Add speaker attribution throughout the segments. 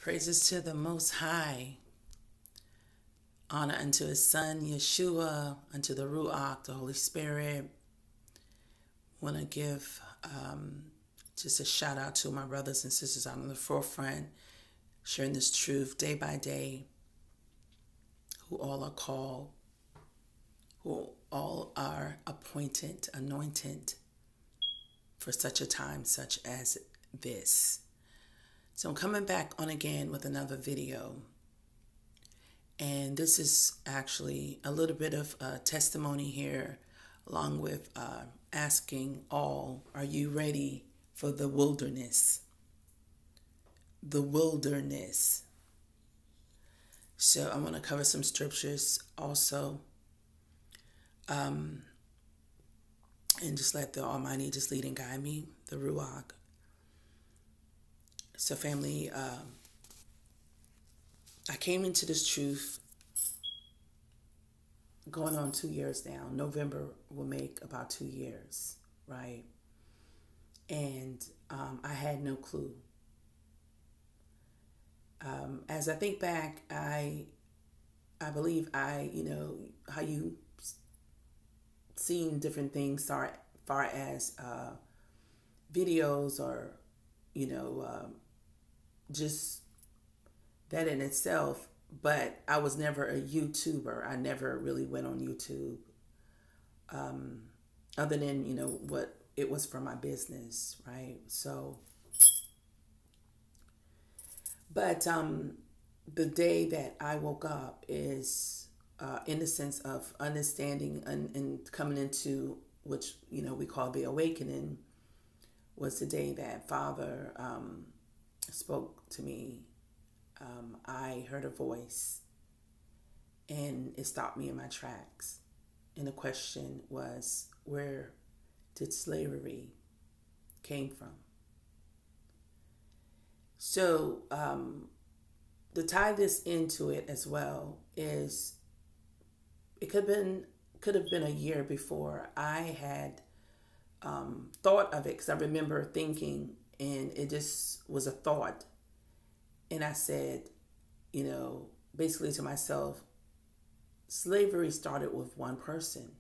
Speaker 1: Praises to the Most High. Honor unto His Son, Yeshua, unto the Ruach, the Holy Spirit. Want to give just a shout out to my brothers and sisters out on the forefront, sharing this truth day by day, who all are called, who all are appointed, anointed for such a time such as this. So I'm coming back on again with another video. And this is actually a little bit of a testimony here, along with asking all, are you ready for the wilderness? The wilderness. So I want to cover some scriptures also. And just let the Almighty just lead and guide me, the Ruach. So family, I came into this truth going on 2 years now. November will make about 2 years, right? And I had no clue. As I think back, I believe how you seen different things far as videos or, just that in itself, but I was never a YouTuber. I never really went on YouTube, other than, what it was for my business, right? So, but the day that I woke up is in the sense of understanding and coming into which, we call the awakening, was the day that Father spoke to me. I heard a voice and it stopped me in my tracks. And the question was, where did slavery came from? So to tie this into it as well is it could have been a year before I had thought of it, because I remember thinking, and it just was a thought. And I said, basically to myself, slavery started with one person.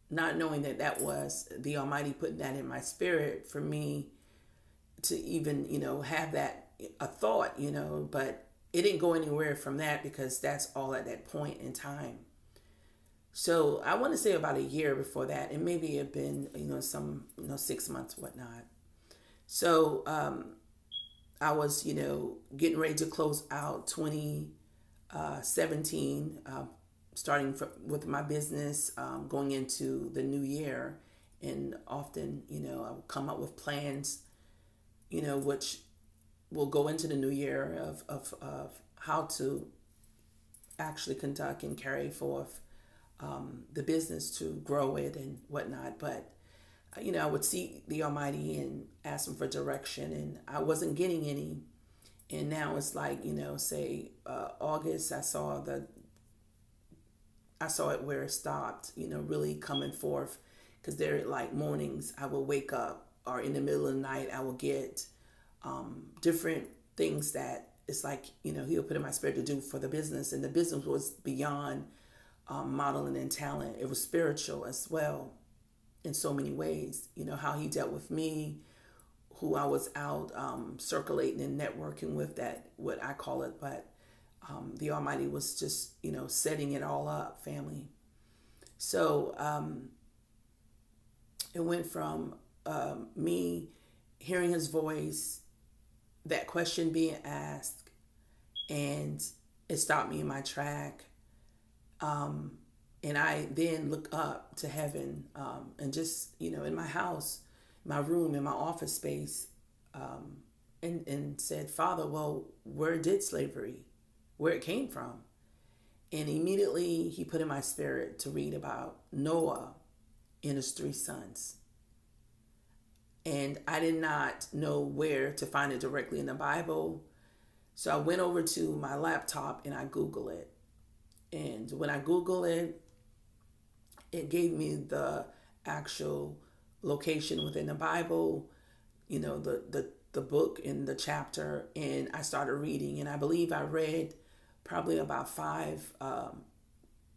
Speaker 1: Not knowing that was the Almighty putting that in my spirit for me to even, have that, a thought, but it didn't go anywhere from that, because that's all at that point in time. So I want to say about a year before that, and maybe it had been, some, 6 months, whatnot. So I was, getting ready to close out 2017, starting with my business, going into the new year. And often, I would come up with plans, which will go into the new year of how to actually conduct and carry forth the business to grow it and whatnot. But I would seek the Almighty and ask Him for direction, and I wasn't getting any. And now it's like, say August, I saw it where it stopped, really coming forth, because there like mornings I will wake up, or in the middle of the night I will get different things that it's like, He'll put in my spirit to do for the business. And the business was beyond modeling and talent. It was spiritual as well in so many ways. How He dealt with me, who I was out circulating and networking with, that what I call it, but the Almighty was just, setting it all up, family. So it went from me hearing His voice, that question being asked, and it stopped me in my track. And I then look up to heaven, and just, in my house, my room, in my office space, and said, Father, well, where did slavery, where it came from? And immediately He put in my spirit to read about Noah and his 3 sons. And I did not know where to find it directly in the Bible. So I went over to my laptop and I Googled it. And when I Googled it, it gave me the actual location within the Bible the book in the chapter, and I started reading, and I believe I read probably about 5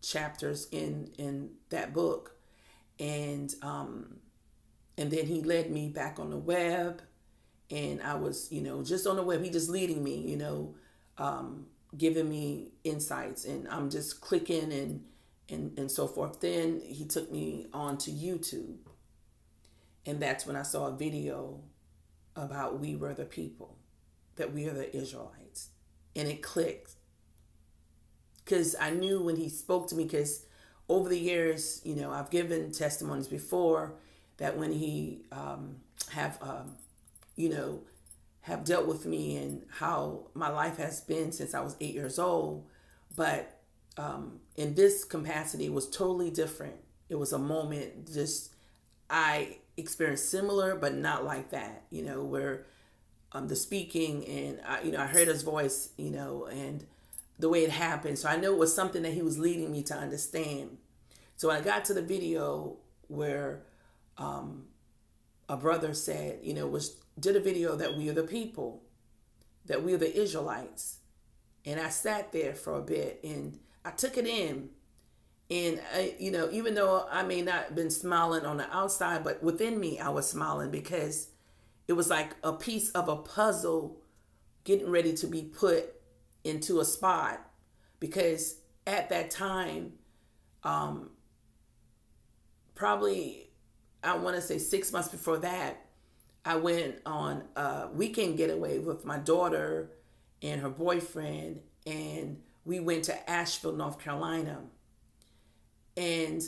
Speaker 1: chapters in that book, and then he led me back on the web, and I was, just on the web. He just leading me, giving me insights, and I'm just clicking and so forth. Then he took me on to YouTube, and that's when I saw a video about we were the people, that we are the Israelites, and it clicked. Because I knew when he spoke to me, because over the years, I've given testimonies before that when he have dealt with me and how my life has been since I was 8 years old. But in this capacity, it was totally different. It was a moment, just I experienced similar, but not like that, where the speaking, and I heard his voice, and the way it happened. So I know it was something that he was leading me to understand. So when I got to the video where a brother said, did a video that we are the people, that we are the Israelites. And I sat there for a bit and I took it in. And, even though I may not have been smiling on the outside, but within me, I was smiling, because it was like a piece of a puzzle getting ready to be put into a spot. Because at that time, probably, I want to say 6 months before that, I went on a weekend getaway with my daughter and her boyfriend, and we went to Asheville, North Carolina. And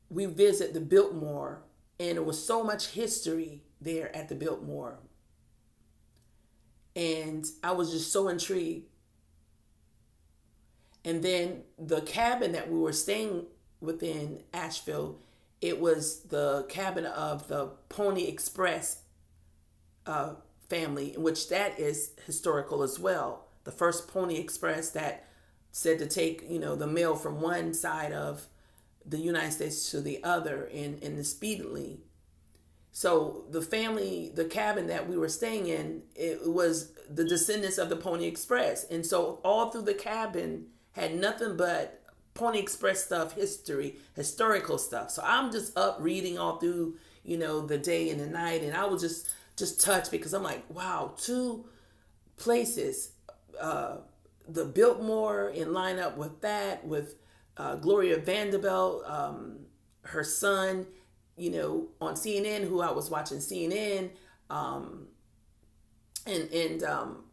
Speaker 1: we visited the Biltmore, and there was so much history there at the Biltmore. And I was just so intrigued. And then the cabin that we were staying within Asheville, it was the cabin of the Pony Express family, in which that is historical as well. The first Pony Express that said to take, the mail from one side of the United States to the other and speedily. So the family, the cabin that we were staying in, it was the descendants of the Pony Express. And so all through the cabin had nothing but Pony Express stuff, historical stuff. So I'm just up reading all through, the day and the night. And I was just touched, because I'm like, wow, 2 places, the Biltmore in line up with that, with Gloria Vanderbilt, her son, on CNN, who I was watching CNN,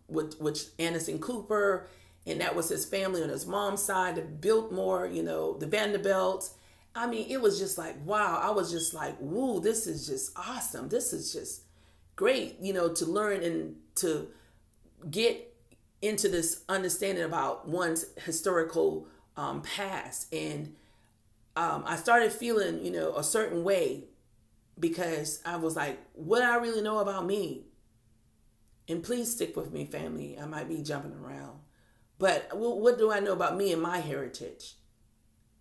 Speaker 1: which Anderson Cooper, and that was his family on his mom's side, the Biltmore, the Vanderbilts. I mean, it was just like, wow. I was just like, woo, this is just awesome. This is just great, to learn and to get into this understanding about one's historical past. And I started feeling, a certain way, because I was like, what do I really know about me? And please stick with me, family. I might be jumping around. But what do I know about me and my heritage?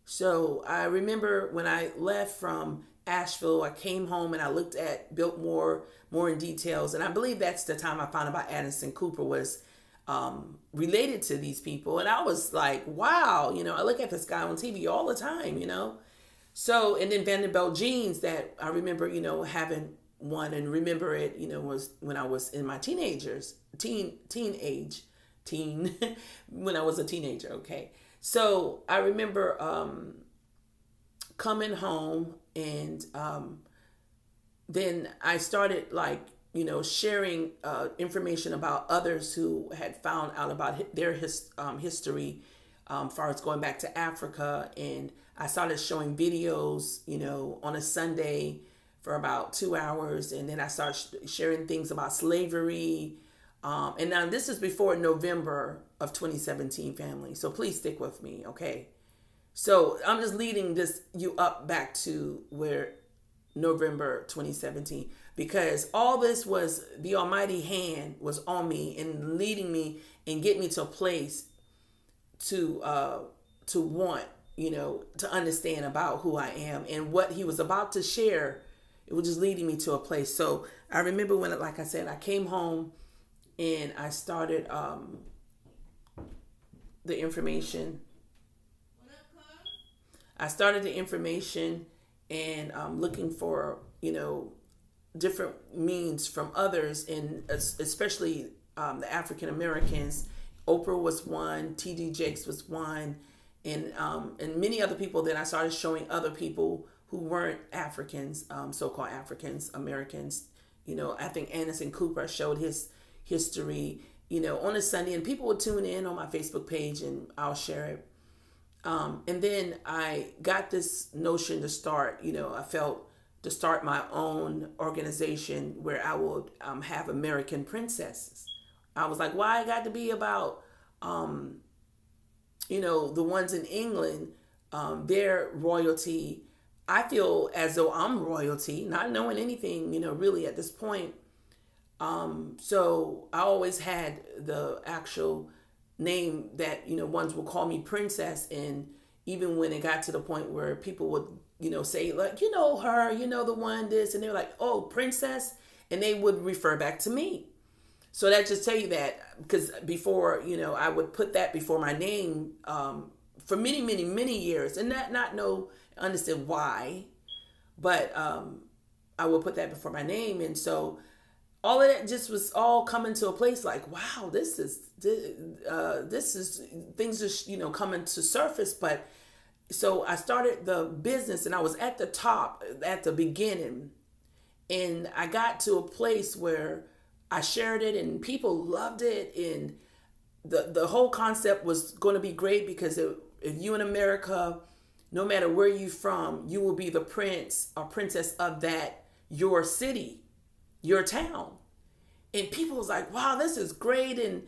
Speaker 1: So I remember when I left from Asheville, I came home and I looked at Biltmore more in details. And I believe that's the time I found out about Anderson Cooper was related to these people. And I was like, wow, I look at this guy on TV all the time, So, and then Vanderbilt jeans, that I remember, having one, and remember it, was when I was in my when I was a teenager. Okay. So I remember coming home, and then I started sharing information about others who had found out about their history, as far as going back to Africa. And I started showing videos, on a Sunday for about 2 hours. And then I started sharing things about slavery. And now this is before November of 2017, family. So please stick with me, okay? So I'm just leading you up back to where November 2017, because all this was the almighty hand was on me and leading me and getting me to a place to want, to understand about who I am. And what he was about to share, it was just leading me to a place. So I remember when, like I said, I came home and I started the information. I started the information and looking for, different means from others, and especially the African Americans. Oprah was one, T.D. Jakes was one, and many other people. Then I started showing other people who weren't Africans, so-called Africans, Americans. I think Anderson Cooper showed his history, on a Sunday, and people would tune in on my Facebook page and I'll share it. And then I got this notion to start, I felt to start my own organization where I would have American princesses. I was like, why it got to be about, the ones in England, their royalty. I feel as though I'm royalty, not knowing anything, really at this point. So I always had the actual name that, ones will call me princess. And even when it got to the point where people would, say like, her, the one, this, and they're like, oh, princess. And they would refer back to me. So that just tell you that, because before, I would put that before my name, for many, many, many years, and not understand why, but, I would put that before my name. And so all of that just was all coming to a place like, wow, this is things are, coming to surface. But so I started the business and I was at the top at the beginning, and I got to a place where I shared it and people loved it. And the whole concept was going to be great, because if you in America, no matter where you from, you will be the prince or princess of your city, your town. And people was like, wow, this is great. And,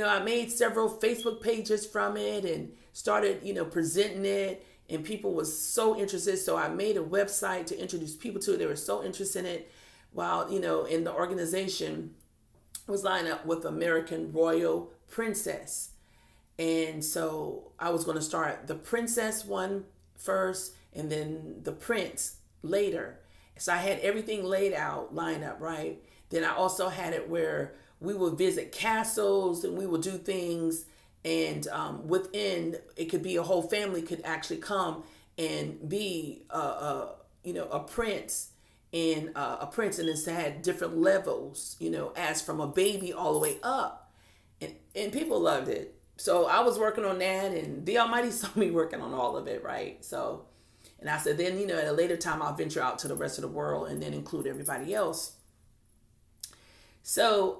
Speaker 1: I made several Facebook pages from it and started, presenting it, and people was so interested. So I made a website to introduce people to it. They were so interested in it, while, in the organization was lined up with American Royal Princess. And so I was going to start the princess one first and then the prince later. So I had everything laid out, lined up, right? Then I also had it where we would visit castles and we would do things. And within, it could be a whole family could actually come and be, a prince. And a prince, and it's had different levels, as from a baby all the way up. And people loved it. So I was working on that, and the Almighty saw me working on all of it, right? So, and I said, then, at a later time, I'll venture out to the rest of the world and then include everybody else. So,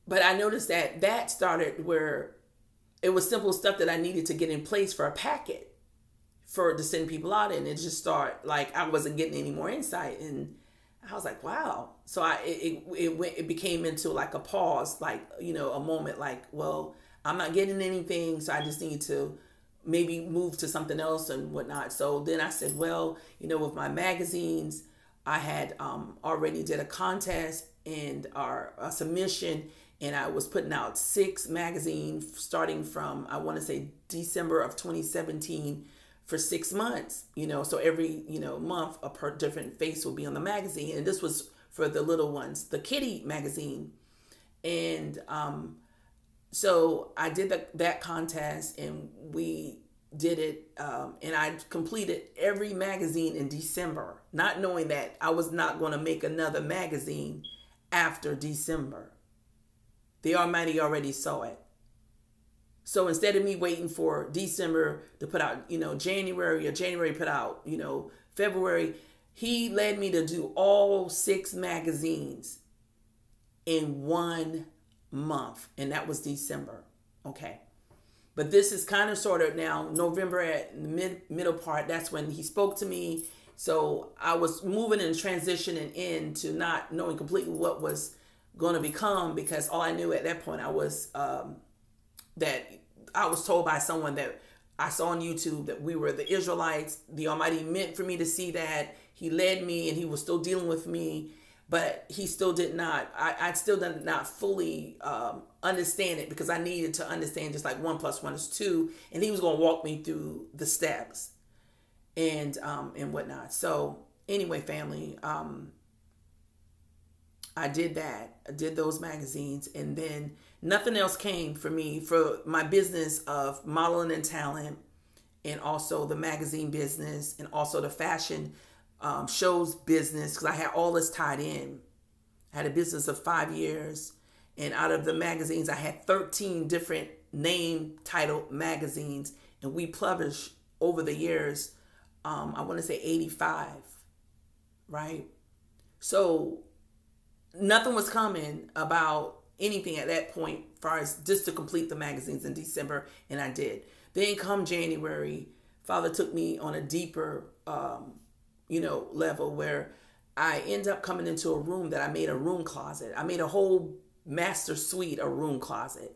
Speaker 1: but I noticed that started where it was simple stuff that I needed to get in place for a packet to send people out, and it just started like I wasn't getting any more insight, and I was like, wow. So it became into like a pause, like, a moment like, well, I'm not getting anything, so I just need to maybe move to something else and whatnot. So then I said, well, with my magazines, I had already did a contest and a submission, and I was putting out 6 magazines starting from, I want to say, December of 2017 for 6 months, so every, month a different face will be on the magazine. And this was for the little ones, the kitty magazine. And so I did that contest, and we did it, and I completed every magazine in December, not knowing that I was not going to make another magazine after December. The Almighty already saw it. So instead of me waiting for December to put out, January, or January put out, February, he led me to do all 6 magazines in 1 month. And that was December. Okay. But this is kind of sort of now November at the middle part. That's when he spoke to me. So I was moving and transitioning into not knowing completely what was going to become, because all I knew at that point I was, that I was told by someone that I saw on YouTube that we were the Israelites. The Almighty meant for me to see that. He led me, and he was still dealing with me, but he still did not, I still did not fully understand it, because I needed to understand just like 1 + 1 is 2. And he was going to walk me through the steps. and whatnot. So anyway, family, I did that. I did those magazines, and then nothing else came for me for my business of modeling and talent, and also the magazine business, and also the fashion shows business, because I had all this tied in. I had a business of 5 years, and out of the magazines, I had 13 different name title magazines, and we published over the years, I want to say 85, right? So nothing was coming about anything at that point as far as just to complete the magazines in December, and I did. Then come January, Father took me on a deeper, level where I end up coming into a room that I made a room closet. I made a whole master suite, a room closet,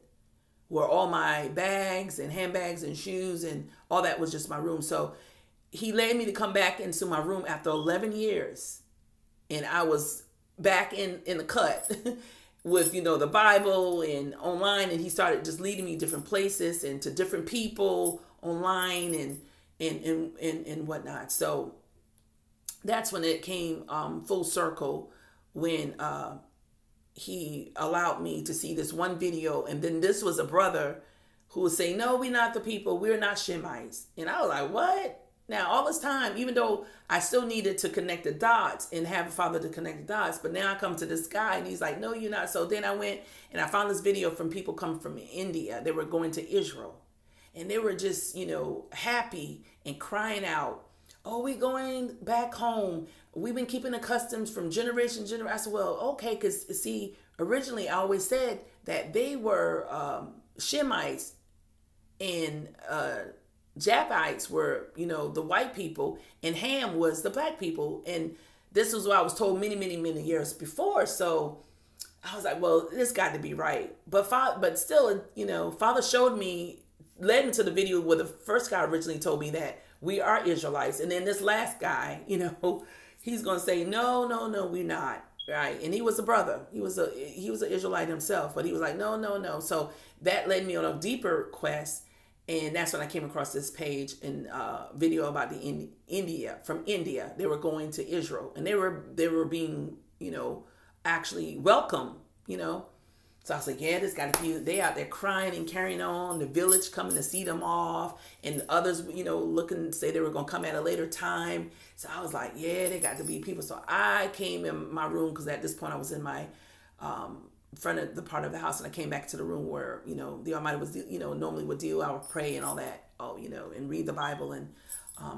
Speaker 1: where all my bags and handbags and shoes and all that was just my room. So he led me to come back into my room after 11 years, and I was back in the cut with, the Bible and online, and he started just leading me different places and to different people online and whatnot. So that's when it came full circle, when he allowed me to see this one video. And then this was a brother who was saying, no, we're not the people, we're not Shemites. And I was like, what? Now, all this time, even though I still needed to connect the dots and have a Father to connect the dots, but now I come to this guy and he's like, no, you're not. So then I went and I found this video from people coming from India. They were going to Israel, and they were just, happy and crying out, oh, we're going back home. We've been keeping the customs from generation to generation. I said, well, okay, because see, originally I always said that they were Shemites, and Japhites were, the white people, and Ham was the black people. And this was what I was told many, many, many years before. So I was like, well, this got to be right. But still, Father showed me, led me to the video where the first guy originally told me that we are Israelites. And then this last guy, he's going to say, no, we're not. Right. And he was a brother. He was an Israelite himself, but he was like, no. So that led me on a deeper quest. And that's when I came across this page and video about the from India. They were going to Israel, and they were being, actually welcome, So I was like, yeah, this got to be, they out there crying and carrying on, the village coming to see them off, and others, looking, say they were going to come at a later time. So I was like, yeah, they got to be people. So I came in my room, because at this point I was in my front of the part of the house, and I came back to the room where, the Almighty was, normally would deal. I would pray and all that, and read the Bible and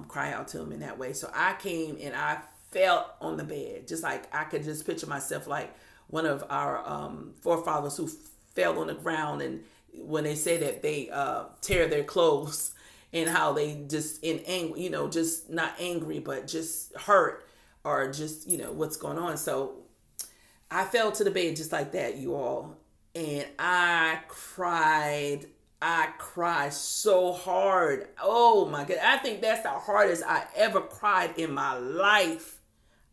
Speaker 1: cry out to him in that way. So I came and I felt on the bed, just like I could just picture myself like one of our forefathers who fell on the ground, and when they say that they tear their clothes, and how they just in anger, just not angry, but just hurt, or just, what's going on. So I fell to the bed just like that, you all, and I cried so hard. Oh my God. I think that's the hardest I ever cried in my life.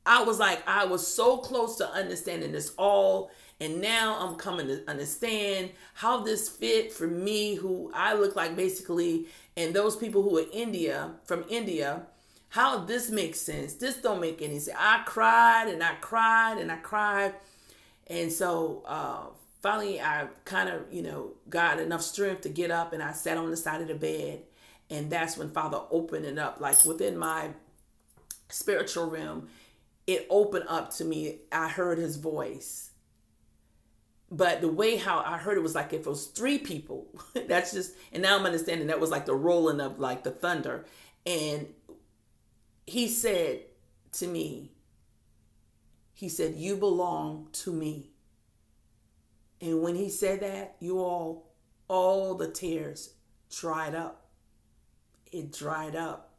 Speaker 1: I was so close to understanding this all. And now I'm coming to understand how this fit for me, who I look like basically, and those people who are from India, how this makes sense. This don't make any sense. I cried and I cried and I cried. And so finally I kind of, got enough strength to get up, and I sat on the side of the bed. And that's when Father opened it up, like within my spiritual realm. It opened up to me. I heard his voice. But the way how I heard it was like if it was 3 people. That's just, and now I'm understanding that was like the rolling of like the thunder. And he said to me, he said, you belong to me. And when he said that, all the tears dried up. It dried up.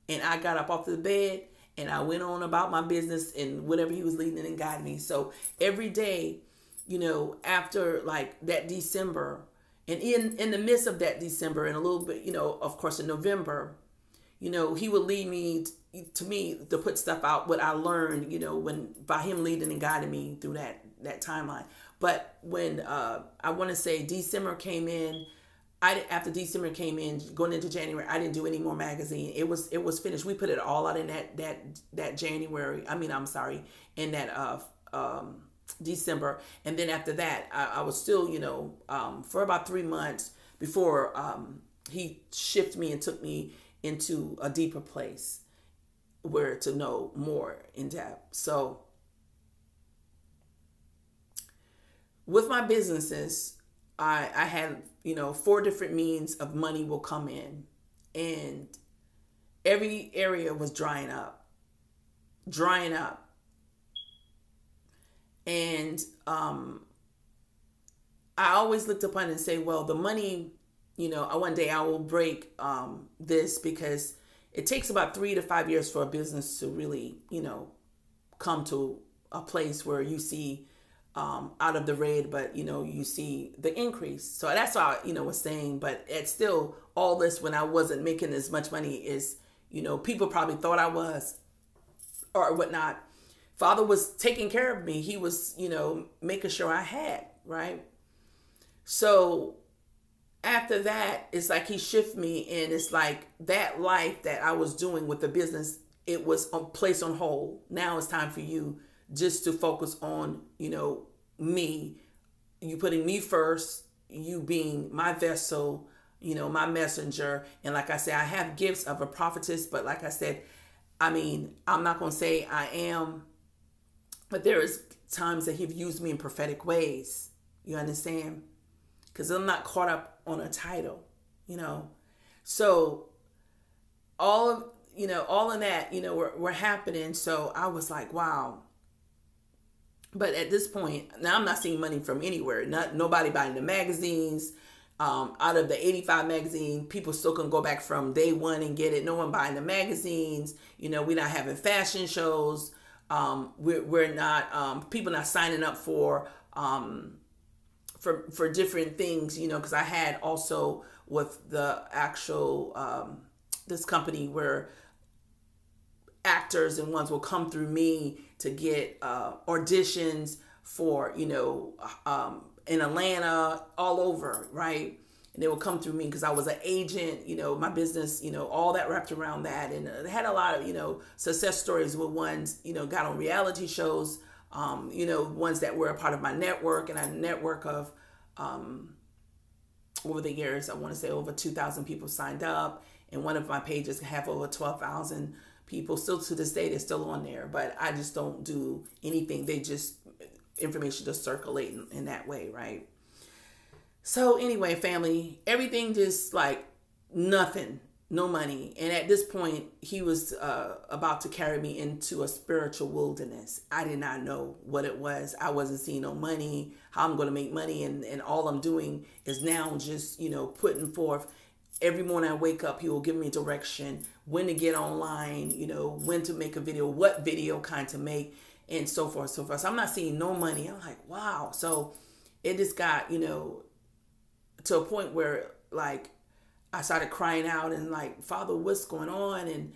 Speaker 1: And I got up off the bed, and I went on about my business and whatever he was leading and guiding me. So every day, after like that December, and in the midst of that December, and a little bit, of course in November, he would lead me to put stuff out, what I learned, when by him leading and guiding me through that timeline. But when I want to say December came in, after December came in, going into January, I didn't do any more magazine. It was finished. We put it all out in that January. I'm sorry, in that December. And then after that, I was still, for about 3 months before he shifted me and took me into a deeper place where to know more in depth. So with my businesses, I had, 4 different means of money will come in, and every area was drying up. And I always looked upon it and say, well, the money, one day I will break this, because it takes about 3 to 5 years for a business to really, come to a place where you see out of the red, but you see the increase. So that's why was saying, but it's still all this when I wasn't making as much money as people probably thought I was or whatnot. Father was taking care of me. He was making sure I had, right? So after that, it's like he shifted me, and it's like that life that I was doing with the business, it was placed on hold. Now it's time for you just to focus on, me, you putting me first, you being my vessel, my messenger. And like I said, I have gifts of a prophetess, but like I said, I'm not going to say I am, but there is times that he's used me in prophetic ways. You understand? Because I'm not caught up on a title, So all of that, were happening. So I was like, wow. But at this point, now I'm not seeing money from anywhere. Nobody buying the magazines. Out of the 85 magazine, people still can go back from day one and get it. No one buying the magazines. We're not having fashion shows. We're not, people not signing up for different things, because I had also with the actual, this company where actors and ones will come through me to get auditions for, in Atlanta, all over, right? And they will come through me because I was an agent, my business, all that wrapped around that. And I had a lot of, success stories with ones, got on reality shows, ones that were a part of my network, and a network of, over the years, I want to say over 2,000 people signed up. And one of my pages have over 12,000 people. Still to this day, they're still on there, but I just don't do anything. They just, information just circulate in that way, right? So anyway, family, everything just like nothing, no money. And at this point, he was about to carry me into a spiritual wilderness. I did not know what it was. I wasn't seeing no money, how I'm going to make money. And all I'm doing is now just, putting forth. Every morning I wake up, he will give me direction, when to get online, when to make a video, what video kind to make, and so forth, so forth. So I'm not seeing no money. I'm like, wow. So it just got, to a point where like I started crying out and like, Father, what's going on? And,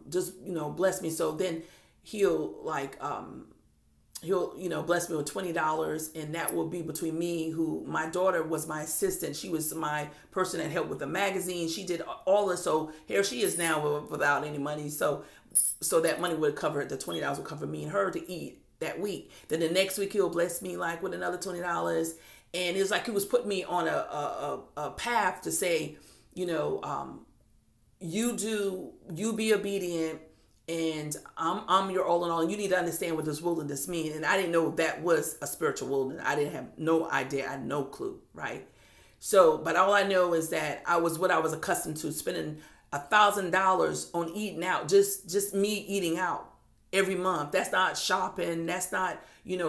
Speaker 1: just, bless me. So then he'll like, he'll, bless me with $20, and that will be between me, who my daughter was my assistant. She was my person that helped with the magazine. She did all this. So here she is now without any money. So that money would cover, the $20 would cover me and her to eat that week. Then the next week he'll bless me like with another $20. And it was like he was putting me on a path to say, you be obedient, and I'm your all in all. And you need to understand what this wilderness means. And I didn't know that was a spiritual wilderness. I didn't have no idea. I had no clue, right? So, but all I know is that I was what I was accustomed to, spending $1,000 on eating out, just me eating out every month. That's not shopping. That's not,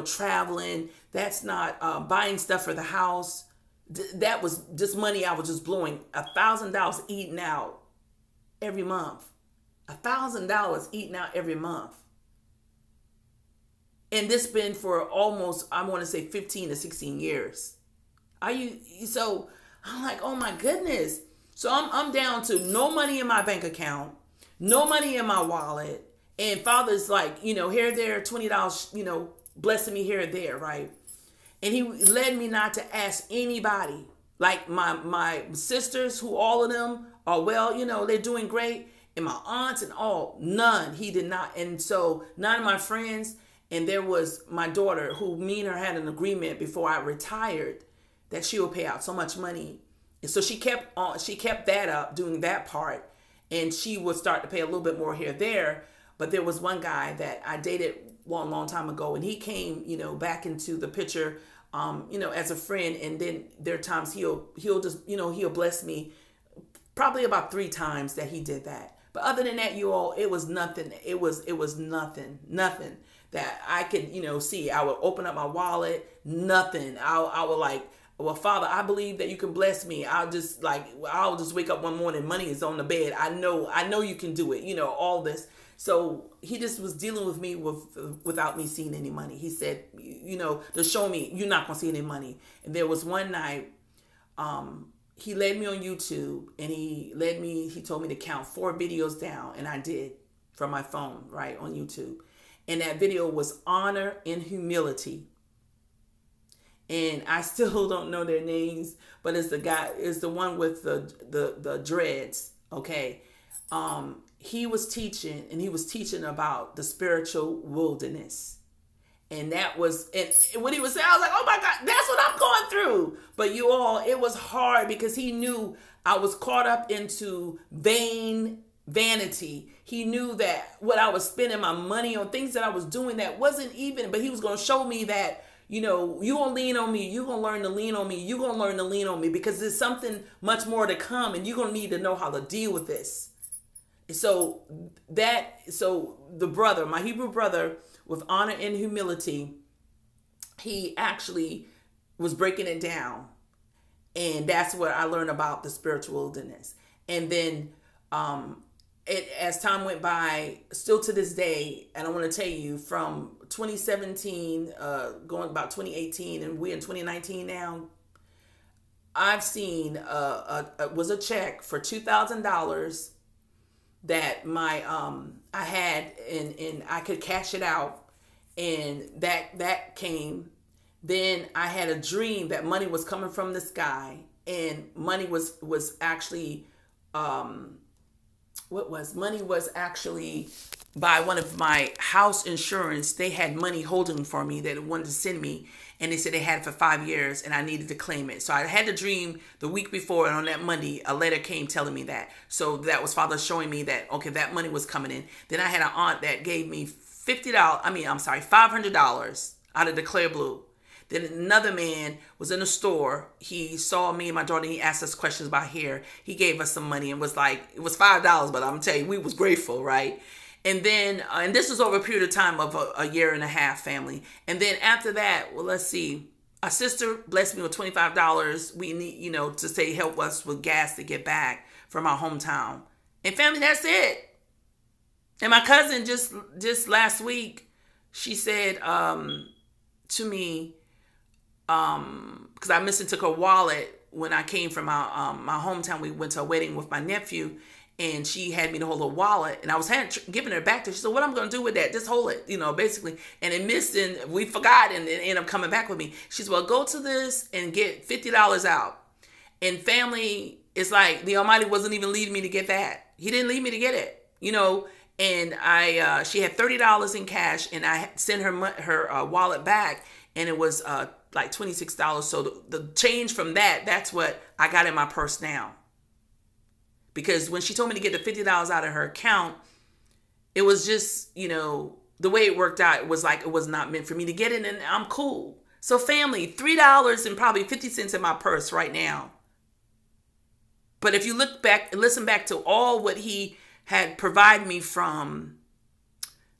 Speaker 1: traveling. That's not buying stuff for the house. That was just money I was just blowing. $1,000 eating out every month. $1,000 eating out every month. And this been for almost, I want to say 15 to 16 years. So I'm like, oh my goodness. So I'm down to no money in my bank account, no money in my wallet. And Father's like, here, there, $20, blessing me here and there, right? And he led me not to ask anybody. Like my sisters, who all of them are well, they're doing great. And my aunts and all, none. He did not. And so none of my friends, and there was my daughter, who me and her had an agreement before I retired that she would pay out so much money. And so she kept that up, doing that part. And she would start to pay a little bit more here, there. But there was one guy that I dated long time ago, and he came, back into the picture, as a friend. And then there are times he'll just, he'll bless me, probably about 3 times that he did that. But other than that, you all, it was nothing. It was nothing that I could, see. I would open up my wallet, nothing. I would like, well, Father, I believe that you can bless me. I'll just wake up one morning, money is on the bed. I know you can do it. All this. So he just was dealing with me without me seeing any money. He said, to show me you're not gonna see any money. And there was one night, he led me on YouTube, and he told me to count 4 videos down, and I did, from my phone, right, on YouTube. And that video was honor and humility. And I still don't know their names, but it's the one with the dreads, okay? He was teaching about the spiritual wilderness. And that was, and when he was saying, I was like, oh my God, that's what I'm going through. But you all, it was hard because he knew I was caught up into vanity. He knew that what I was spending my money on, things that I was doing that wasn't even, but he was going to show me that, you're going to lean on me. You're going to learn to lean on me. You're going to learn to lean on me, because there's something much more to come, and you're going to need to know how to deal with this. So the brother, my Hebrew brother, with honor and humility, he actually was breaking it down. And that's what I learned about the spiritual wilderness. And then as time went by, still to this day, and I want to tell you, from 2017, going about 2018, and we're in 2019 now, I've seen was a check for $2,000 that I had, and I could cash it out, and that came. Then I had a dream that money was coming from the sky, and money was actually money was actually by one of my house insurance. They had money holding for me that it wanted to send me, and they said they had it for 5 years, and I needed to claim it. So I had the dream the week before, and on that Monday, a letter came telling me that. So that was Father showing me that, okay, that money was coming in. Then I had an aunt that gave me $500 out of the clear blue. Then another man was in a store. He saw me and my daughter. He asked us questions about hair. He gave us some money and was like, it was $5, but I'm telling you, we was grateful, right? And then, and this was over a period of time of a year and a half, family. And then after that, well, let's see. A sister blessed me with $25. We need, to say help us with gas to get back from our hometown. And family, that's it. And my cousin just last week, she said to me, because I took her wallet when I came from my hometown. We went to a wedding with my nephew, and she had me to hold a wallet, and I was giving her back to her. She said, what I'm going to do with that? Just hold it, basically. And it missed, and we forgot, and it ended up coming back with me. She said, well, go to this and get $50 out. And family, it's like the Almighty wasn't even leading me to get that. He didn't lead me to get it, And she had $30 in cash, and I sent her wallet back, and it was like $26. So the change from that's what I got in my purse now. Because when she told me to get the $50 out of her account, it was just, the way it worked out, it was like it was not meant for me to get it, and I'm cool. So family, $3 and probably 50 cents in my purse right now. But if you listen back to all what he had provided me from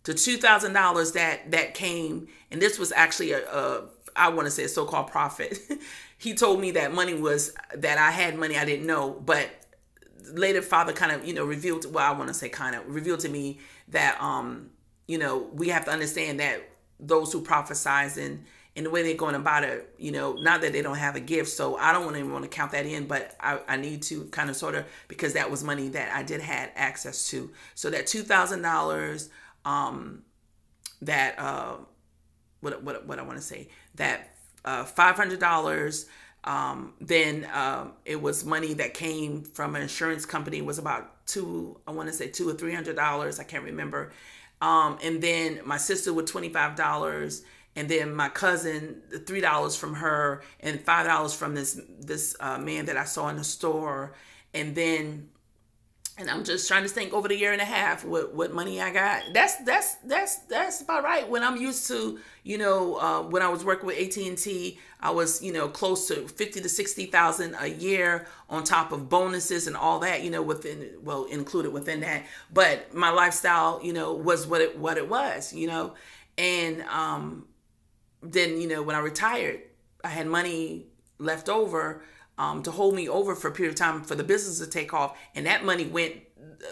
Speaker 1: the $2,000 that came, and this was actually I want to say a so-called prophet. He told me that I had money I didn't know, but later Father kind of, revealed to me that, we have to understand that those who prophesize and the way they're going about it, not that they don't have a gift. So I don't even want to count that in, but I need to kind of sort of, because that was money that I did have access to. So that $2,000, what I want to say, that $500, Then it was money that came from an insurance company. It was about I want to say $200 or $300. I can't remember. And then my sister with $25, and then my cousin $3 from her, and $5 from this man that I saw in the store, and I'm just trying to think over the year and a half what money I got. That's about right. When I'm used to, when I was working with AT&T, I was, close to 50 to 60,000 a year on top of bonuses and all that, included within that. But my lifestyle, was what it was, and then, when I retired, I had money left over to hold me over for a period of time for the business to take off. And that money went,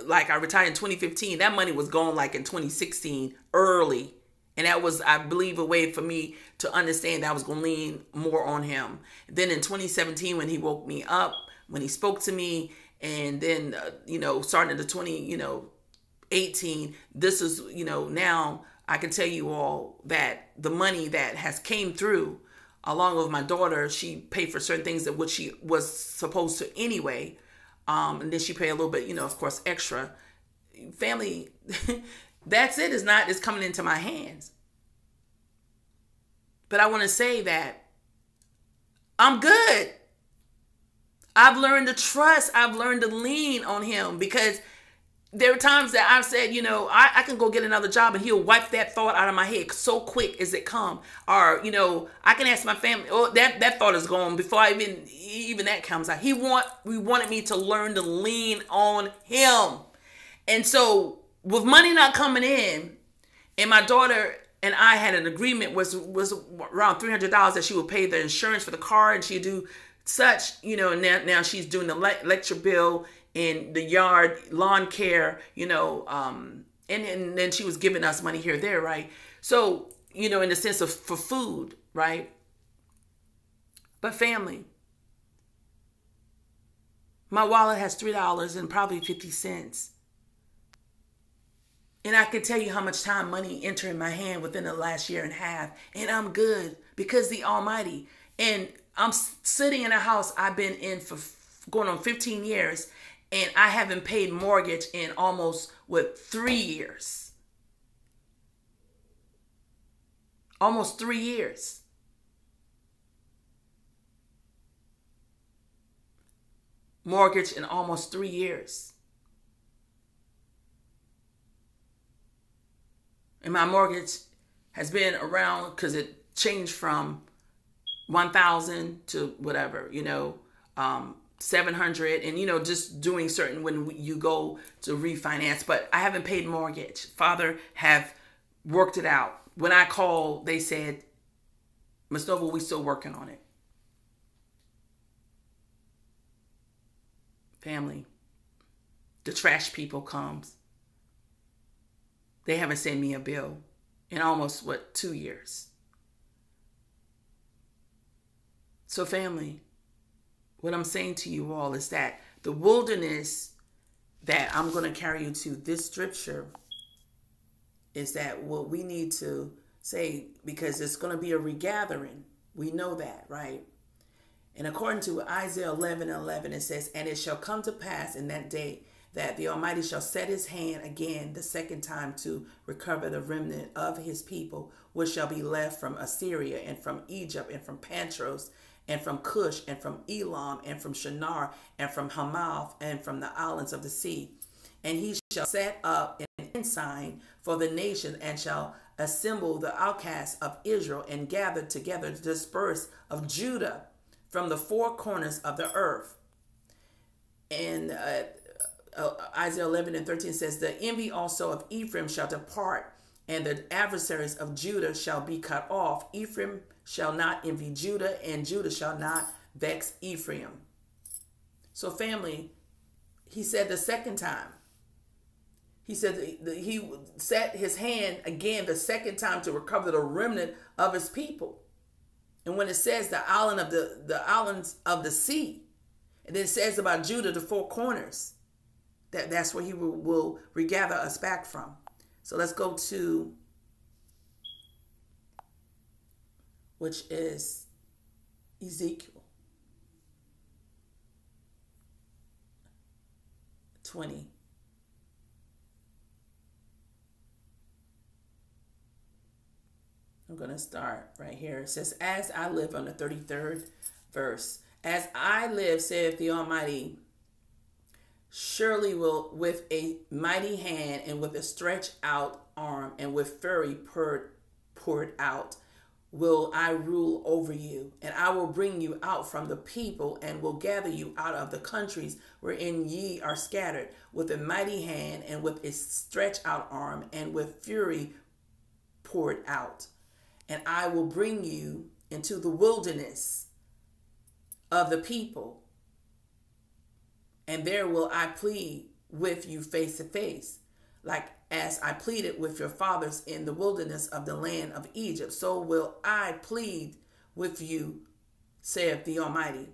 Speaker 1: like I retired in 2015. That money was gone like in 2016 early. And that was, I believe, a way for me to understand that I was going to lean more on him. Then in 2017, when he woke me up, when he spoke to me, and then, starting into 2018, this is, now I can tell you all that the money that has came through, along with my daughter, she paid for certain things that what she was supposed to anyway. And then she paid a little bit, of course, extra. Family, that's it. It's coming into my hands. But I want to say that I'm good. I've learned to trust. I've learned to lean on him, because there are times that I've said, I can go get another job and he'll wipe that thought out of my head so quick as it come. Or, I can ask my family, that thought is gone before even that comes out. We wanted me to learn to lean on him. And so with money not coming in, and my daughter and I had an agreement was around $300 that she would pay the insurance for the car, and she'd do such, now she's doing the electric bill in the yard, lawn care, and then she was giving us money here or there, right? So, in the sense of for food, right? But family, my wallet has $3 and probably 50 cents. And I can tell you how much time money entered in my hand within the last year and a half. And I'm good because the Almighty. And I'm sitting in a house I've been in for going on 15 years. And I haven't paid mortgage in almost, 3 years. Almost 3 years. Mortgage in almost 3 years. And my mortgage has been around, because it changed from 1,000 to whatever, 700, and just doing certain when you go to refinance. But I haven't paid mortgage. Father have worked it out. When I called, they said, Ms. Nova, we still working on it. Family, the trash people comes. They haven't sent me a bill in almost 2 years. So family, what I'm saying to you all is that the wilderness that I'm going to carry you to, this scripture, is that what we need to say, because it's going to be a regathering. We know that, right? And according to Isaiah 11:11, it says, and it shall come to pass in that day that the Almighty shall set his hand again the second time to recover the remnant of his people, which shall be left from Assyria and from Egypt and from Pantros and from Cush and from Elam and from Shinar and from Hamath and from the islands of the sea. And he shall set up an ensign for the nation and shall assemble the outcasts of Israel and gather together the dispersed of Judah from the four corners of the earth. And Isaiah 11:13 says, the envy also of Ephraim shall depart, and the adversaries of Judah shall be cut off. Ephraim shall not envy Judah, and Judah shall not vex Ephraim. So family, he said the second time. He said he set his hand again the second time to recover the remnant of his people. And when it says the islands of the sea, and then it says about Judah, the four corners, that's where he will regather us back from. So let's go to, which is Ezekiel. 20. I'm going to start right here. It says, as I live, on the 33rd verse. As I live, saith the Almighty, surely will with a mighty hand and with a stretched out arm and with fury poured out will I rule over you, and I will bring you out from the people and will gather you out of the countries wherein ye are scattered, with a mighty hand and with a stretched out arm and with fury poured out. And I will bring you into the wilderness of the people, and there will I plead with you face to face, like as I pleaded with your fathers in the wilderness of the land of Egypt. So will I plead with you, saith the Almighty.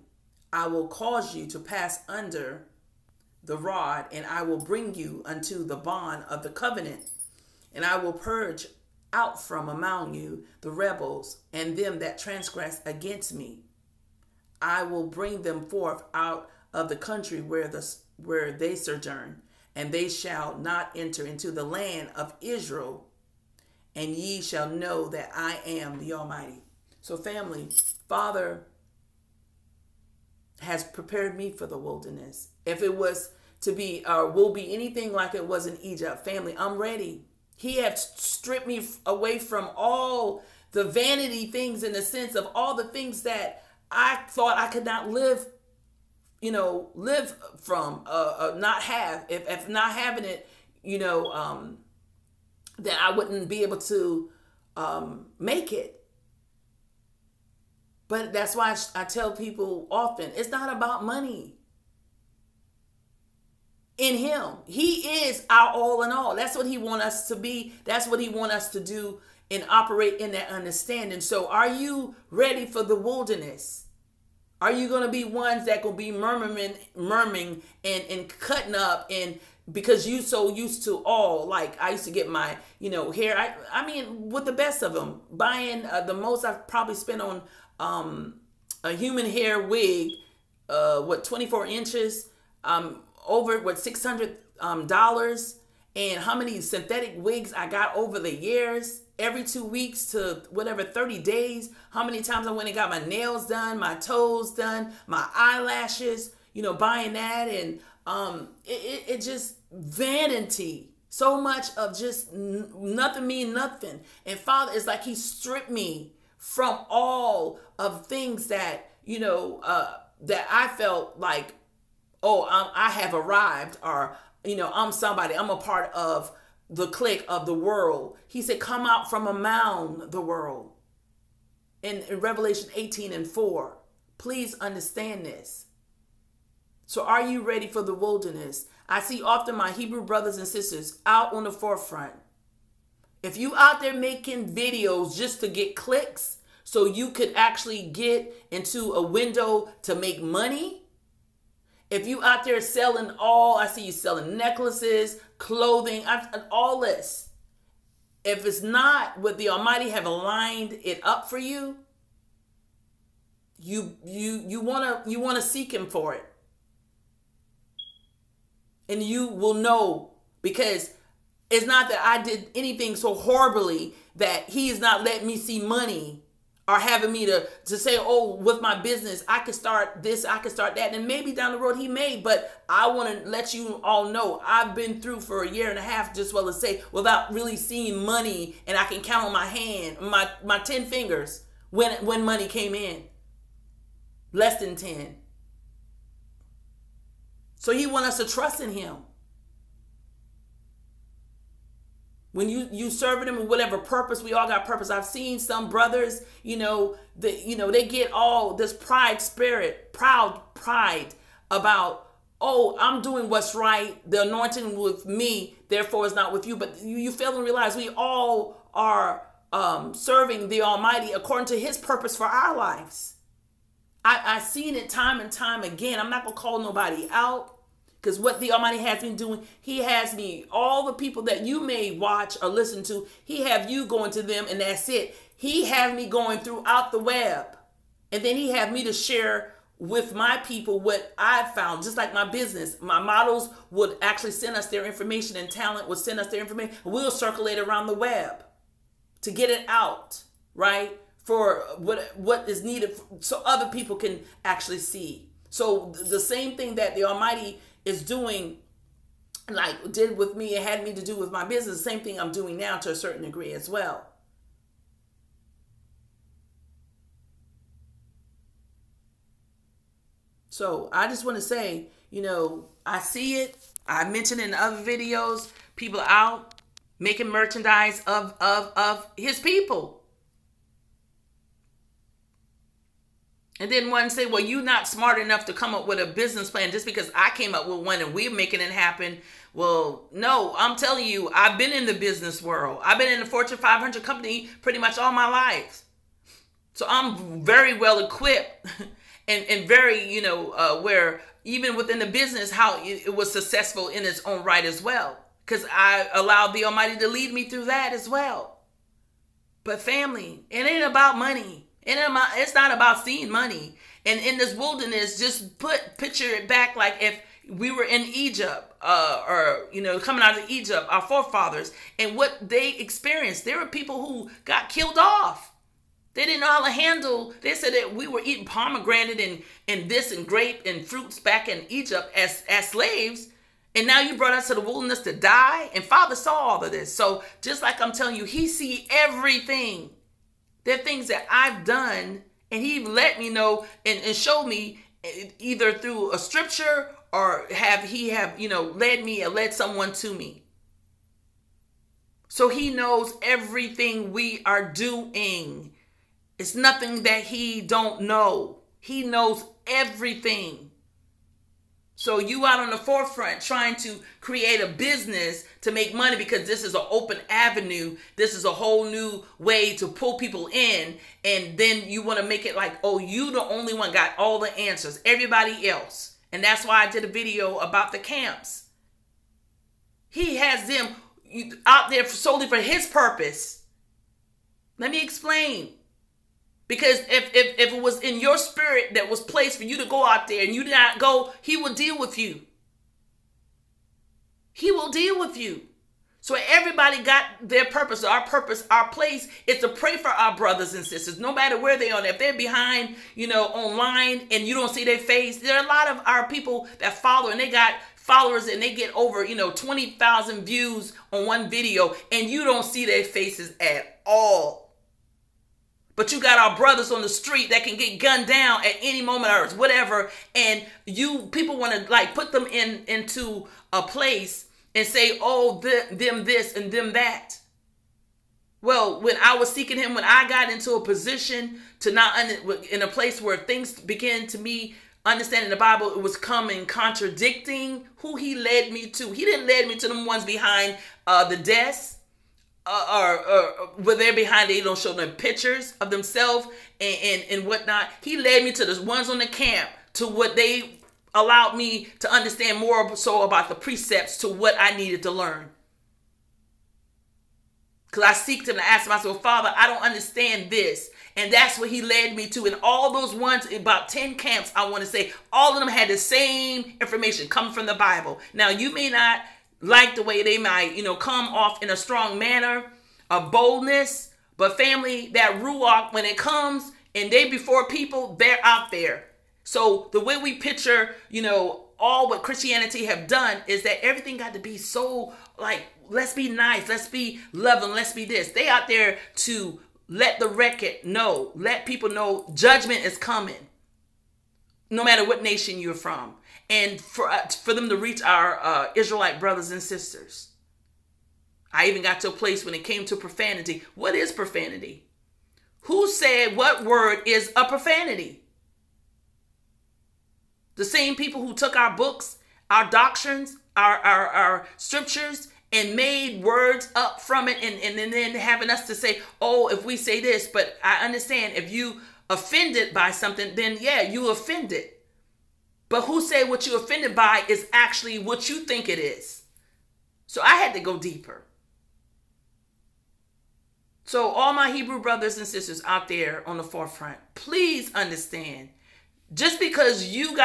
Speaker 1: I will cause you to pass under the rod, and I will bring you unto the bond of the covenant, and I will purge out from among you the rebels and them that transgress against me. I will bring them forth out of the country where they sojourn, and they shall not enter into the land of Israel, and ye shall know that I am the Almighty. So family, Father has prepared me for the wilderness. If it was to be or will be anything like it was in Egypt, family, I'm ready. He had stripped me away from all the vanity things, in the sense of all the things that I thought I could not live from, not have. If not having it, that I wouldn't be able to make it. But that's why I tell people often, it's not about money. In him, he is our all in all. That's what he wants us to be. That's what he wants us to do and operate in that understanding. So are you ready for the wilderness? Are you going to be ones that going to be murmuring and cutting up, and because you so used to all, like I used to get my, hair. I mean, with the best of them, buying the most I've probably spent on a human hair wig, 24 inches, over $600, and how many synthetic wigs I got over the years, every 2 weeks to whatever 30 days, how many times I went and got my nails done, my toes done, my eyelashes, buying that, and it just vanity, so much of just nothing mean nothing. And Father, it's like he stripped me from all of things that that I felt like, I have arrived, or, I'm somebody, I'm a part of the clique of the world. He said, come out from among the world. In Revelation 18:4, please understand this. So are you ready for the wilderness? I see often my Hebrew brothers and sisters out on the forefront. If you out there making videos just to get clicks, so you could actually get into a window to make money, if you out there selling I see you selling necklaces, clothing, all this. If it's not what the Almighty have aligned it up for you, you wanna seek him for it. And you will know, because it's not that I did anything so horribly that he is not letting me see money, or having me to say, with my business, I could start this, I could start that. And maybe down the road he may, but I want to let you all know I've been through for a year and a half, just well to say, without really seeing money, and I can count on my hand, my 10 fingers, when money came in. Less than 10. So he wants us to trust in him. When you serving him with whatever purpose, we all got purpose. I've seen some brothers, they get all this proud pride about, I'm doing what's right. The anointing with me, therefore is not with you. But you fail to realize we all are serving the Almighty according to his purpose for our lives. I've seen it time and time again. I'm not going to call nobody out. Because what the Almighty has me doing, he has me, all the people that you may watch or listen to, he have you going to them, and that's it. He have me going throughout the web. And then he have me to share with my people what I found, just like my business. My models would actually send us their information, and talent would send us their information. We'll circulate around the web to get it out, right? For what is needed so other people can actually see. So the same thing that the Almighty is doing, like did with me, it had me to do with my business, the same thing I'm doing now to a certain degree as well. So I just want to say, I see it. I mentioned in other videos, people out making merchandise of his people. And then one say, well, you're not smart enough to come up with a business plan just because I came up with one and we're making it happen. Well, no, I'm telling you, I've been in the business world. I've been in the Fortune 500 company pretty much all my life. So I'm very well equipped and very, where even within the business, how it was successful in its own right as well. Because I allowed the Almighty to lead me through that as well. But family, it ain't about money. It's not about seeing money. And in this wilderness, just picture it back like if we were in Egypt, or coming out of Egypt, our forefathers, and what they experienced. There were people who got killed off. They didn't know how to handle. They said that we were eating pomegranate and this and grape and fruits back in Egypt as slaves. And now you brought us to the wilderness to die. And Father saw all of this. So just like I'm telling you, he see everything. There are things that I've done, and he let me know and showed me either through a scripture or he have led me or led someone to me. So he knows everything we are doing. It's nothing that he don't know. He knows everything. So you out on the forefront trying to create a business to make money because this is an open avenue. This is a whole new way to pull people in. And then you want to make it like, oh, you the only one got all the answers. Everybody else. And that's why I did a video about the camps. He has them out there solely for his purpose. Let me explain. Because if it was in your spirit that was placed for you to go out there and you did not go, he will deal with you. He will deal with you. So everybody got their purpose. Our place is to pray for our brothers and sisters, no matter where they are. If they're behind, online and you don't see their face, there are a lot of our people that follow and they got followers and they get over, 20,000 views on one video and you don't see their faces at all. But you got our brothers on the street that can get gunned down at any moment or whatever. And people want to put them into a place and say, oh, them this and them that. Well, when I was seeking him, when I got into a position to in a place where things began to me understanding the Bible, it was coming contradicting who he led me to. He didn't lead me to them ones behind the desk. Or where they're behind, they don't show them pictures of themselves and whatnot. He led me to the ones on the camp, to what they allowed me to understand more so about the precepts to what I needed to learn. Because I seeked him to ask myself, Father, I don't understand this. And that's what he led me to. And all those ones, about 10 camps, I want to say, all of them had the same information coming from the Bible. Now, you may not like the way they might, come off in a strong manner, a boldness. But family, that ruach, when it comes and they before people, they're out there. So the way we picture, all what Christianity have done is that everything got to be so let's be nice, let's be loving, let's be this. They out there to let the record know, let people know judgment is coming, no matter what nation you're from. And for them to reach our Israelite brothers and sisters. I even got to a place when it came to profanity. What is profanity? Who said what word is a profanity? The same people who took our books, our doctrines, our scriptures, and made words up from it and then having us to say, oh, if we say this, but I understand if you offended by something, then yeah, you offended. But who said what you're offended by is actually what you think it is? So I had to go deeper. So all my Hebrew brothers and sisters out there on the forefront, please understand, Just because you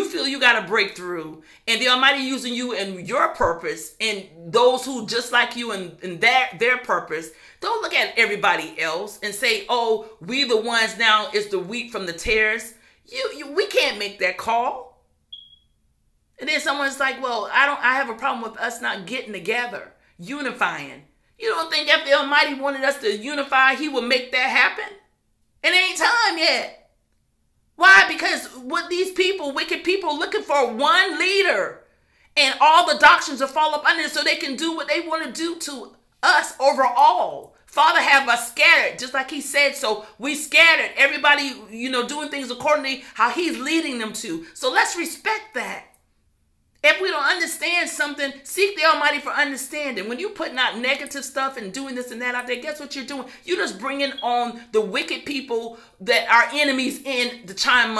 Speaker 1: feel you got a breakthrough and the Almighty using you in your purpose and those who just like you and their purpose, don't look at everybody else and say, oh, we the ones now is the wheat from the tares. We can't make that call. And then someone's like, well, I have a problem with us not getting together, unifying. You don't think if the Almighty wanted us to unify, he would make that happen? It ain't time yet. Why? Because with these people, wicked people looking for one leader and all the doctrines will fall up under it so they can do what they want to do to us overall. Father have us scattered, just like he said, so we scattered. Everybody, doing things accordingly how he's leading them to. So let's respect that. If we don't understand something, seek the Almighty for understanding. When you're putting out negative stuff and doing this and that out there, guess what you're doing? You're just bringing on the wicked people that are enemies in to chime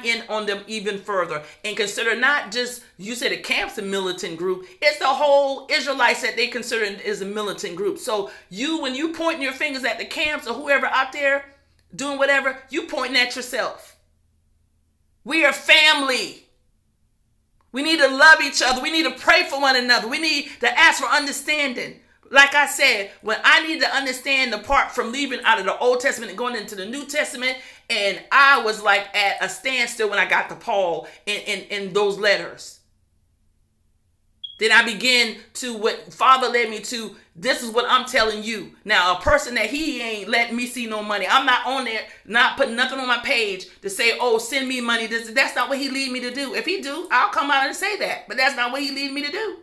Speaker 1: in on them even further. And consider not just, you said the camp's a militant group. It's the whole Israelites that they consider is a militant group. So when you pointing your fingers at the camps or whoever out there doing whatever, you pointing at yourself. We are family. We need to love each other. We need to pray for one another. We need to ask for understanding. Like I said, when I need to understand the part from leaving out of the Old Testament and going into the New Testament, and I was like at a standstill when I got to Paul in those letters. Then I began to, what Father led me to, this is what I'm telling you. Now, a person that he ain't letting me see no money. I'm not on there, not putting nothing on my page to say, oh, send me money. That's not what he lead me to do. If he do, I'll come out and say that. But that's not what he lead me to do.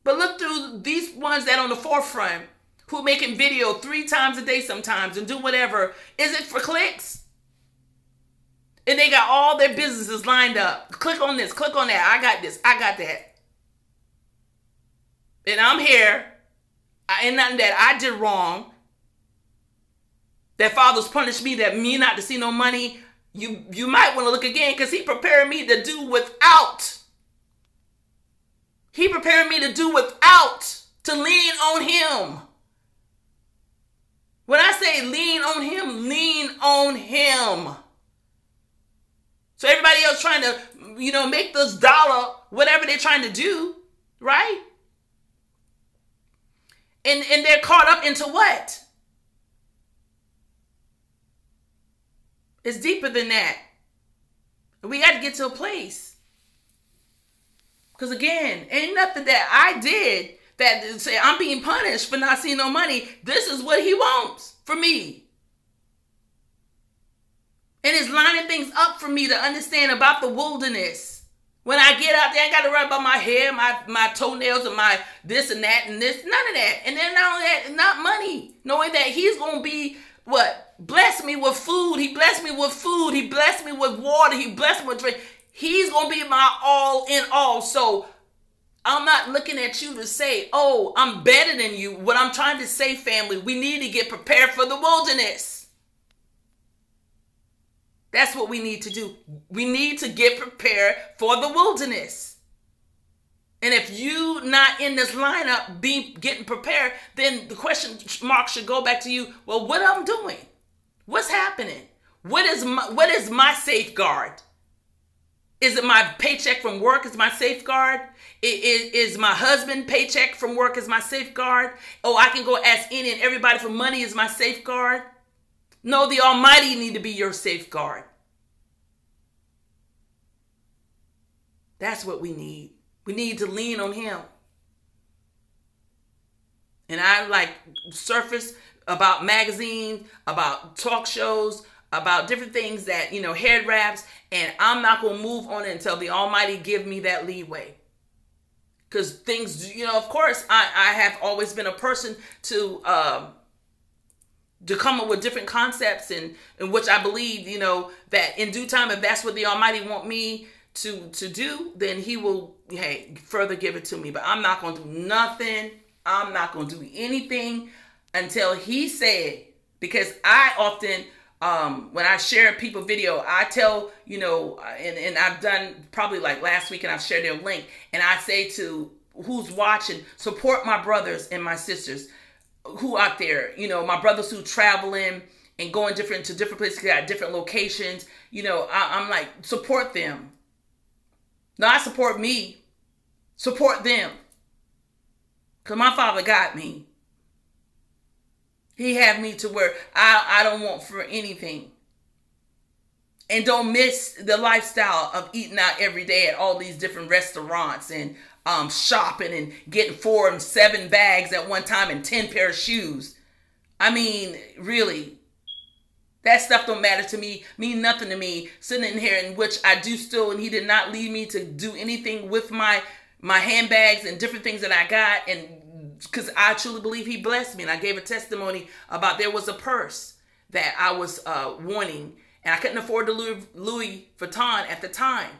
Speaker 1: But look through these ones that on the forefront who making video 3 times a day sometimes and do whatever. Is it for clicks? And they got all their businesses lined up. Click on this, click on that. I got this, I got that. And I'm here. Ain't nothing that I did wrong. That Father's punished me, that me not to see no money. You might want to look again because he prepared me to do without. He prepared me to do without, to lean on him. When I say lean on him, lean on him. So everybody else trying to, make this dollar, whatever they're trying to do, right? And they're caught up into what? It's deeper than that. We got to get to a place. Because again, ain't nothing that I did that say I'm being punished for not seeing no money. This is what he wants for me. And it's lining things up for me to understand about the wilderness. When I get out there, I got to worry about my hair, my toenails, and my this and that and this. None of that. And then not only that, not money. Knowing that he's going to be, bless me with food. He blessed me with food. He blessed me with water. He blessed me with drink. He's going to be my all in all. So I'm not looking at you to say, oh, I'm better than you. What I'm trying to say, family, we need to get prepared for the wilderness. That's what we need to do. We need to get prepared for the wilderness. And if you not in this lineup getting prepared, then the question mark should go back to you. Well, what I'm doing? What's happening? What is my safeguard? Is it my paycheck from work is my safeguard? Is my husband paycheck from work is my safeguard? Oh, I can go ask any and everybody for money is my safeguard? No, the Almighty need to be your safeguard. That's what we need. We need to lean on him. And I surface about magazines, about talk shows, about different things that, head wraps, and I'm not going to move on it until the Almighty give me that leeway. Because things, of course, I have always been a person to come up with different concepts in which I believe, that in due time, if that's what the Almighty want me to do, then he will, further give it to me. But I'm not going to do nothing. I'm not going to do anything until he said, because I often, when I share people video, I tell, and I've done probably like last week and I've shared their link, and I say to who's watching, support my brothers and my sisters who out there, my brothers who traveling and going to different places, got different locations. You know, I'm like, support them. Not support me. Support them. Because my Father got me. He had me to where I don't want for anything. And don't miss the lifestyle of eating out every day at all these different restaurants and shopping and getting 4 and 7 bags at one time and 10 pair of shoes. I mean, really, that stuff don't matter to me, mean nothing to me. Sitting in here, in which I do still, and he did not lead me to do anything with my handbags and different things that I got, and because I truly believe he blessed me. And I gave a testimony about there was a purse that I was wanting, and I couldn't afford the Louis Vuitton at the time.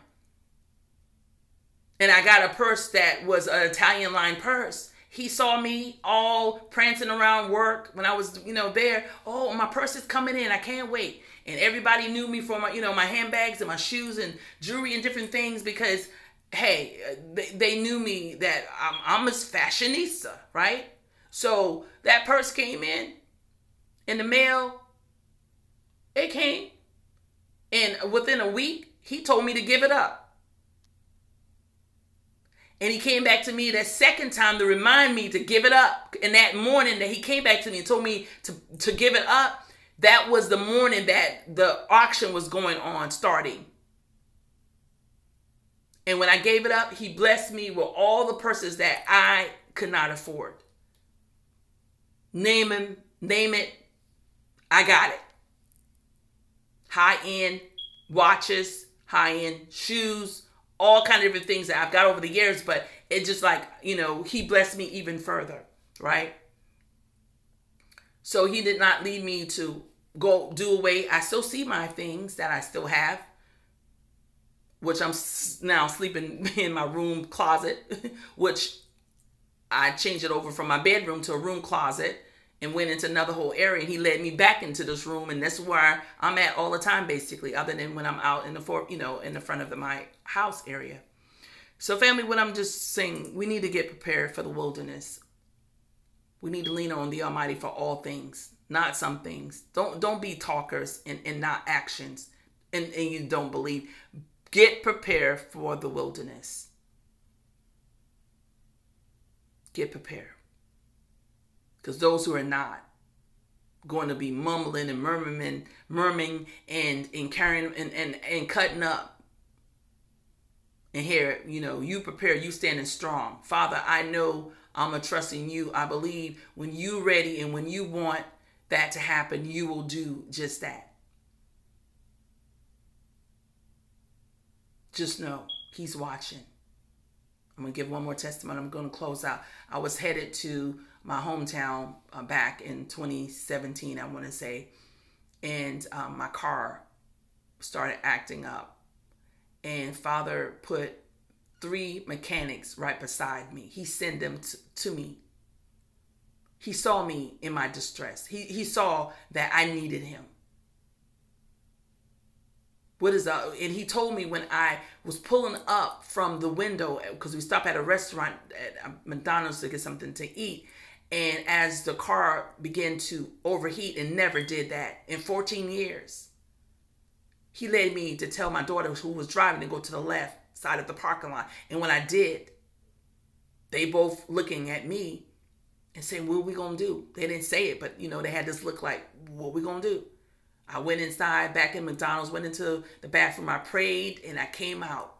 Speaker 1: And I got a purse that was an Italian line purse. He saw me all prancing around work when I was, there. Oh, my purse is coming in. I can't wait. And everybody knew me for my, my handbags and my shoes and jewelry and different things because, hey, they knew me that I'm a fashionista, right? So that purse came in the mail. It came. And within a week, he told me to give it up. And he came back to me that second time to remind me to give it up. And that morning that he came back to me and told me to give it up, that was the morning that the auction was going on, starting. And when I gave it up, he blessed me with all the purses that I could not afford. Name it, I got it. High-end watches, high-end shoes, all kind of different things that I've got over the years, but it just like, he blessed me even further, right? So he did not lead me to go do away. I still see my things that I still have, which I'm now sleeping in my room closet, which I changed it over from my bedroom to a room closet and went into another whole area. And he led me back into this room, and that's where I'm at all the time, basically, other than when I'm out in the front of my house area. So, family, what I'm just saying, we need to get prepared for the wilderness. We need to lean on the Almighty for all things, not some things. Don't be talkers and not actions, and you don't believe. Get prepared for the wilderness. Get prepared. Because those who are not going to be mumbling and murmuring and carrying and cutting up. And here, you prepare, you standing strong. Father, I know I'm a trust in you. I believe when you're ready and when you want that to happen, you will do just that. Just know he's watching. I'm going to give one more testimony. I'm going to close out. I was headed to my hometown back in 2017, I want to say. And my car started acting up. And Father put 3 mechanics right beside me. He sent them to me. He saw me in my distress. He saw that I needed him. And he told me when I was pulling up from the window, because we stopped at a restaurant at McDonald's to get something to eat. And as the car began to overheat, and never did that in 14 years, he led me to tell my daughter who was driving to go to the left side of the parking lot. And when I did, they both looking at me and saying, what are we going to do? They didn't say it, but they had this look like, what are we going to do? I went inside, back in McDonald's, went into the bathroom. I prayed and I came out.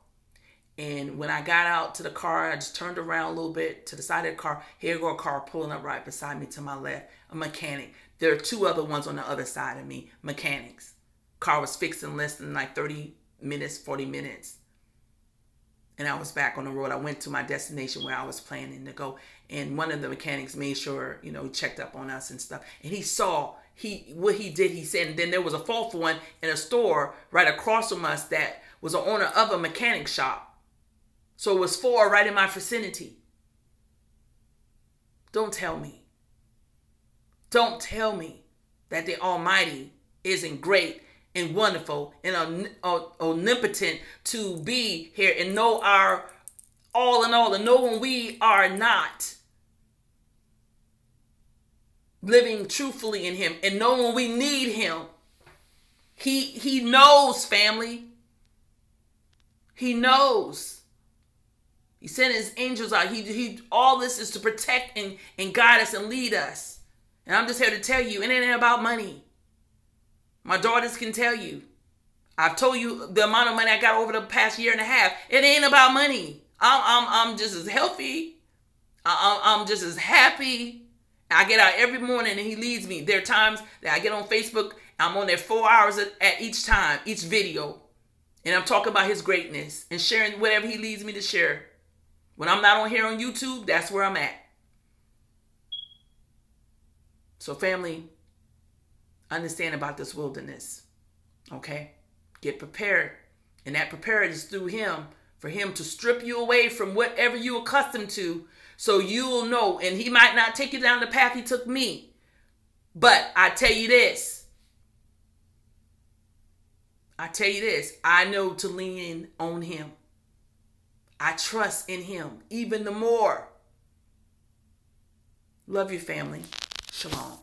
Speaker 1: And when I got out to the car, I just turned around a little bit to the side of the car. Here go a car pulling up right beside me to my left, a mechanic. There are 2 other ones on the other side of me, mechanics. Car was fixed in less than like 30 minutes, 40 minutes. And I was back on the road. I went to my destination where I was planning to go. And one of the mechanics made sure, he checked up on us and stuff. And he saw what he did. He said, and then there was a fourth one in a store right across from us that was the owner of a mechanic shop. So it was 4 right in my vicinity. Don't tell me that the Almighty isn't great and wonderful and omnipotent to be here and know our all in all, and know when we are not. living truthfully in him and knowing when we need him. He knows, family. He knows. He sent his angels out. He all this is to protect and guide us and lead us. And I'm just here to tell you, it ain't about money. My daughters can tell you. I've told you the amount of money I got over the past year and a half. It ain't about money. I'm just as healthy. I'm just as happy. I get out every morning and he leads me. There are times that I get on Facebook. I'm on there 4 hours at each time, each video. And I'm talking about his greatness and sharing whatever he leads me to share. When I'm not on here on YouTube, that's where I'm at. So family, understand about this wilderness. Okay? Get prepared. And that prepared is through him, for him to strip you away from whatever you're accustomed to, so you'll know. And he might not take you down the path he took me. But I tell you this. I know to lean on him. I trust in him even the more. Love you, family. Shalom.